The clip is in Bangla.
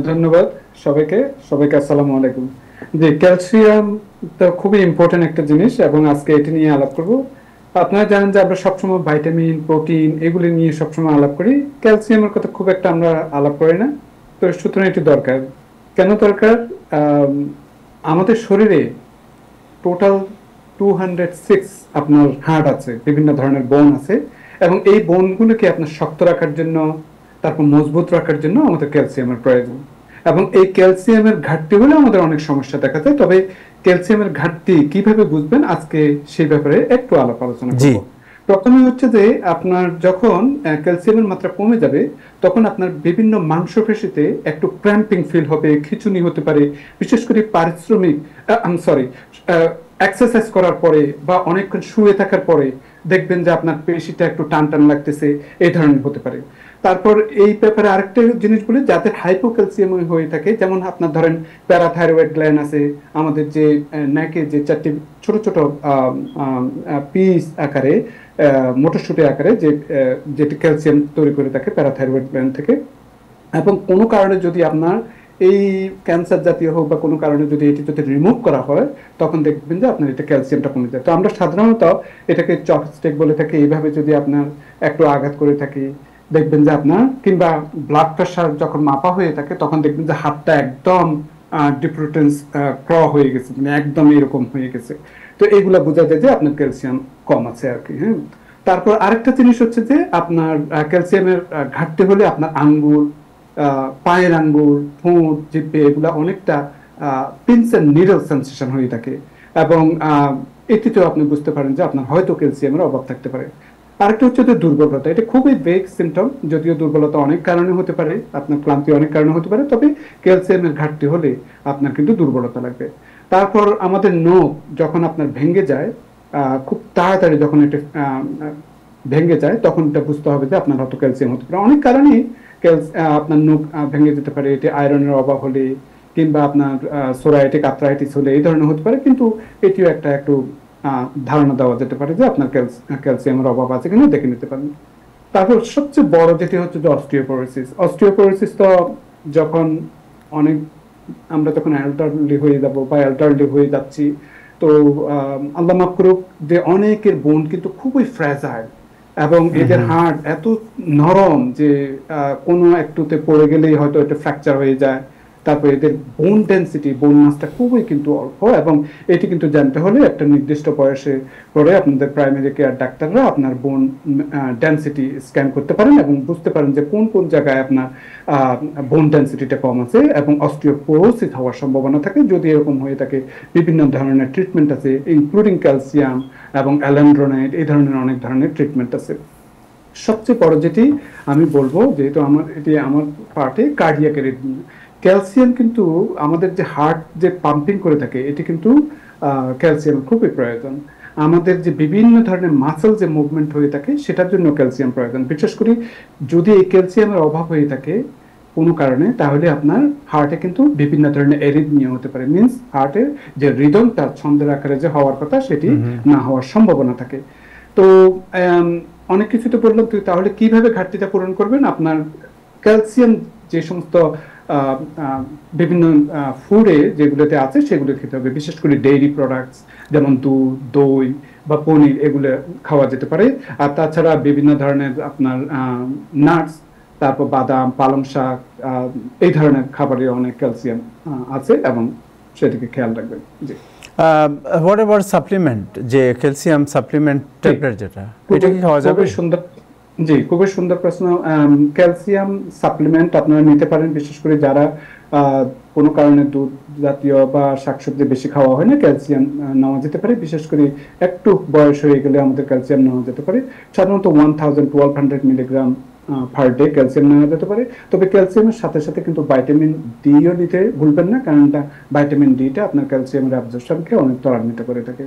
ধন্যবাদ সবাইকে। আসসালামু আলাইকুম। জি, ক্যালসিয়াম তো খুবই ইম্পর্টেন্ট একটা জিনিস এবং আজকে এটি নিয়ে আলাপ করব। আপনারা জানেন যে আমরা সবসময় ভাইটামিন, প্রোটিন এগুলি নিয়ে সবসময় আলাপ করি। ক্যালসিয়ামের কথা খুব একটা আমরা আলাপ করি না। তো সুতরাং এটি দরকার। কেন দরকার? আম, আমাদের শরীরে টোটাল 206 আপনার হাড় আছে, বিভিন্ন ধরনের বোন আছে, এবং এই বোনগুলোকে আপনার শক্ত রাখার জন্য, তারপর মজবুত রাখার জন্য আমাদের ক্যালসিয়ামের প্রয়োজন। এবং এই ক্যালসিয়ামের ঘাটতি হলে আমাদের অনেক সমস্যা দেখা যায়। তবে ক্যালসিয়ামের ঘাটতি কিভাবে বুঝবেন, আজকে সেই ব্যাপারে একটু আলোচনা জি। করব। প্রথমে হচ্ছে যে আপনার যখন ক্যালসিয়ামের মাত্রা কমে যাবে, তখন আপনার বিভিন্ন মাংসপেশিতে একটু ক্র্যাম্পিং ফিল হবে, খিঁচুনি হতে পারে। বিশেষ করে পারিশ্রমিক সরি এক্সারসাইজ করার পরে বা অনেকক্ষণ শুয়ে থাকার পরে দেখবেন যে আপনার পেশিটা একটু টান টান লাগতেছে, এই ধরনের হতে পারে। তারপর এই ব্যাপারে আরেকটা জিনিস বলি, যাদের হাইপোক্যালসিয়াম হয়ে থাকে, যেমন আপনার ধরেন প্যারাথাইরয়েড গ্ল্যান্ড আছে, আমাদের যে নেকে যে চারটি ছোট ছোট পিস আকারে, মটরশুঁটি আকারে যে যেটি ক্যালসিয়াম তৈরি করে থাকে প্যারাথাইরয়েড গ্ল্যান্ড থেকে। এবং কোনো কারণে যদি আপনার এই ক্যান্সার জাতীয় হোক বা কোনো কারণে যদি এটি যদি রিমুভ করা হয়, তখন দেখবেন যে আপনার এটা ক্যালসিয়ামটা কমে যায়। তো আমরা সাধারণত এটাকে চপস্টিক বলে থাকি। এইভাবে যদি আপনার একটু আঘাত করে থাকি, দেখবেন যে আপনার, কিংবা ব্লাড প্রেশার যখন মাপা হয়ে থাকে, তখন দেখবেন যে হাতটা একদম ডিপ্রোটেন্স ক্র হয়ে গেছে, মানে একদম এরকম হয়ে গেছে। তো এইগুলা বোঝা যায় যে আপনার ক্যালসিয়াম কম আছে আর কি। হ্যাঁ, তারপর আরেকটা জিনিস হচ্ছে যে আপনার ক্যালসিয়ামের ঘাটতি হলে আপনার আঙ্গুল, পায়ের আঙ্গুল, ঠোঁট, জিহ্বা এগুলা অনেকটা পিনস এন্ড নিডল সেন্সেশন হয়ে থাকে। এবং এটিতেও আপনি বুঝতে পারেন যে আপনার হয়তো ক্যালসিয়ামের অভাব থাকতে পারে। আরেকটা হচ্ছে যে দুর্বলতা। এটা খুবই বেগ সিমটম, যদিও দুর্বলতা অনেক কারণে হতে পারে, আপনার ক্লান্তি অনেক কারণে হতে পারে, তবে ক্যালসিয়ামের ঘাটতি হলে আপনার কিন্তু দুর্বলতা লাগবে। তারপর আমাদের নখ যখন আপনার ভেঙে যায়, খুব তাড়াতাড়ি যখন এটা ভেঙে যায়, তখন এটা বুঝতে হবে যে আপনার হয়তো ক্যালসিয়াম হতে পারে। অনেক কারণেই আপনার নখ ভেঙে যেতে পারে। এটি আয়রনের অভাব হলে, কিংবা আপনার সোরাইটিক আর্থ্রাইটিস হলে এই ধরনের হতে পারে। কিন্তু এটিও একটু ধারণা দেওয়া যেতে পারে যে আপনার ক্যালসিয়ামের অভাব আছে কিনা দেখে নিতে পারেন। তারপর সবচেয়ে বড় যেটি হচ্ছে যে অস্টিওপোরোসিস। অস্টিওপোরোসিস তো যখন অনেক, আমরা যখন এল্ডারলি হয়ে যাব বা এল্ডারলি হয়ে যাচ্ছি, তো আল্লাহ মাফ করুক, যে অনেকের বোন কিন্তু খুবই ফ্র্যাজাইল, এবং এদের হাড় এত নরম যে কোনো একটুতে পড়ে গেলেই হয়তো এটা ফ্র্যাকচার হয়ে যায়। তারপর এদের বোন ডেন্সিটি, বোন মাসটা খুবই কিন্তু অল্প। এবং এটি কিন্তু জানতে হলে একটা নির্দিষ্ট বয়সে পরে আপনাদের প্রাইমারি কেয়ার ডাক্তাররা আপনার বোন ডেন্সিটি স্ক্যান করতে পারেন এবং বুঝতে পারেন যে কোন কোন জায়গায় আপনার বোন ডেন্সিটিটা কম আছে এবং অস্টিওপোরোসিস হওয়ার সম্ভাবনা থাকে। যদি এরকম হয়ে থাকে, বিভিন্ন ধরনের ট্রিটমেন্ট আছে, ইনক্লুডিং ক্যালসিয়াম এবং অ্যালেন্ড্রোনাইড, এই ধরনের অনেক ধরনের ট্রিটমেন্ট আছে। সবচেয়ে বড় যেটি আমি বলবো, যেহেতু এটি আমার পার্টে কার্ডিয়াক এরিথমিয়া, ক্যালসিয়াম কিন্তু আমাদের যে হার্ট যে পাম্পিং করে থাকে, এটি কিন্তু ক্যালসিয়াম খুবই প্রয়োজন। আমাদের যে বিভিন্ন ধরনের মাসেল যে মুভমেন্ট হয়ে থাকে, সেটার জন্য ক্যালসিয়াম প্রয়োজন। বিশেষ করে যদি এই ক্যালসিয়ামের অভাব হয়ে থাকে কোনো কারণে, তাহলে আপনার হার্টে কিন্তু বিভিন্ন ধরনের এরিথমিয়া হতে পারে। মিন্স হার্টের যে রিদমটা ছন্দের আকারে যে হওয়ার কথা, সেটি না হওয়ার সম্ভাবনা থাকে। তো অনেক কিছু তো বললাম, তাহলে কিভাবে ঘাটতিটা পূরণ করবেন? আপনার ক্যালসিয়াম যে সমস্ত বিভিন্ন ফুডে যেগুলোতে আছে সেগুলো খেতে হবে। বিশেষ করে ডেইরি প্রোডাক্টস, যেমন দুধ, দই বা পনির, এগুলো খাওয়া যেতে পারে। আর তাছাড়া বিভিন্ন ধরনের আপনার নাটস, তারপর বাদাম, পালং শাক, এই ধরনের খাবারে অনেক ক্যালসিয়াম আছে এবং সেটিকে খেয়াল রাখবেন। জি। হোয়াট এভার সাপ্লিমেন্ট, যে ক্যালসিয়াম সাপ্লিমেন্ট ট্যাবলেট, যেটা এটা কি খাওয়া যাবে? সুন্দর। জি, খুবই সুন্দর প্রশ্ন। ক্যালসিয়াম সাপ্লিমেন্ট আপনারা নিতে পারেন, বিশেষ করে যারা কোনো কারণে দুধ জাতীয় বা শাকসবজি বেশি খাওয়া হয় না, ক্যালসিয়াম নেওয়া যেতে পারে। বিশেষ করে একটু বয়স হয়ে গেলে আমাদের ক্যালসিয়াম নেওয়া যেতে পারে। সাধারণত 1200 মিলিগ্রাম পার ডে ক্যালসিয়াম নেওয়া যেতে পারে। তবে ক্যালসিয়ামের সাথে সাথে কিন্তু ভাইটামিন ডিও নিতে ভুলবেন না, কারণ ভাইটামিন ডিটা আপনার ক্যালসিয়ামের অ্যাবজর্পশনকে অনেক ত্বরান্বিত করে থাকে।